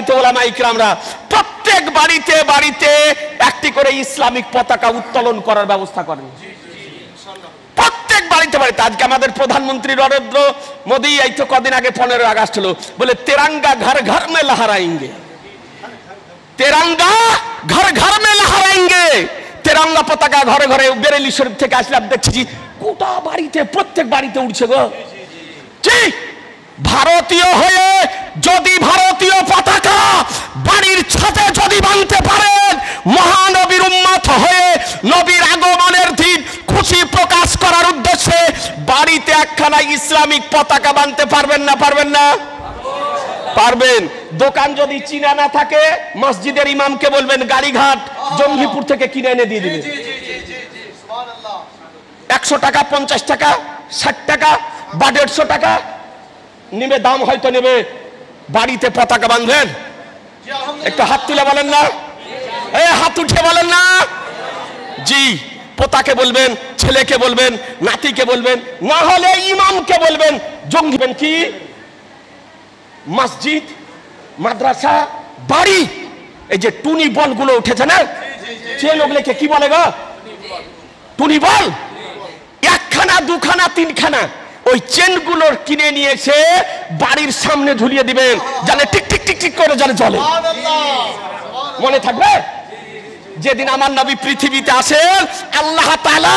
সম্মানিত ওলামা ইকরামরা, প্রত্যেক বাড়িতে বাড়িতে একটি করে ইসলামিক পতাকা উত্তোলন করার ব্যবস্থা করেন। প্রত্যেক বাড়িতে বাড়িতে। আজকে আমাদের প্রধানমন্ত্রী নরেন্দ্র মোদী এই তো কদিন আগে 15 আগস্ট হলো, বলে তেরঙ্গা ঘর ঘর মে লহরাएंगे, তেরঙ্গা ঘর ঘর মে লহরাएंगे। তেরঙ্গা পতাকা ঘরে ঘরে বেরেলি শরীফ থেকে আসলাম, দেখছি গোটা বাড়িতে প্রত্যেক বাড়িতে উঠছে গো। ঠিক ভারতীয় হয়ে যদি ভারতীয় পতাকা বাড়ির ছাদে যদি বাঁধতে পারেন, মহানবীর উম্মত হয়ে নবীর আগমনের দিন খুশি প্রকাশ করার উদ্দেশ্যে বাড়িতে একখানা ইসলামিক পতাকা বাঁধতে পারবেন না? পারবেন না? পারবেন। দোকান যদি চিনা না থাকে, মসজিদের ইমামকে বলবেন গাড়িঘাট জঙ্গিপুর থেকে কিনে এনে দিয়ে দিবেন। 100 টাকা, 50 টাকা, 60 টাকা বা 150 টাকা নিবে, দাম হয়তো নেবে। বাড়িতে পতাকা বাঁধবেন। একটু হাত তুলে বলেন না, হাত উঠে বলেন না। জি, পোতাকে বলবেন, ছেলেকে বলবেন, নাতিকে বলবেন, না হলে ইমামকে বলবেন। জঙ্গিবেন কি মসজিদ, মাদ্রাসা, বাড়ি, এই যে টুনি বল গুলো উঠেছে না, চেন, ওগুলোকে কি বলে গো? টুনি বল। একখানা, দুখানা, তিনখানা ওই চেন গুলোর কিনে নিয়ে এসে বাড়ির সামনে ঝুলিয়ে দিবেন, জানে টিক টিক টিক টিক করে জানে জ্বলে। মনে থাকবে যেদিন আমার নবী পৃথিবীতে আসেন, আল্লাহ তাআলা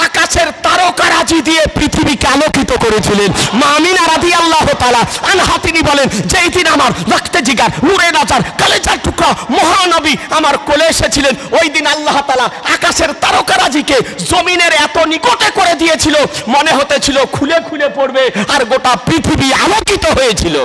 আকাশের তারকারাজি দিয়ে পৃথিবীকে আলোকিত করেছিলেন। মা আমিনা রাদিয়াল্লাহু তাআলা আনহা তিনি বলেন, যেই দিন আমার রক্তে জিগার, নূরে নাজার, কলেজার টুকরা মহানবী আমার কোলে এসেছিলেন, ওই দিন আল্লাহ তাআলা আকাশের তারকারাজিকে জমিনের এত নিকটে করে দিয়েছিল, মনে হতেছিল খুলে খুলে পড়বে আর গোটা পৃথিবী আলোকিত হয়েছিল।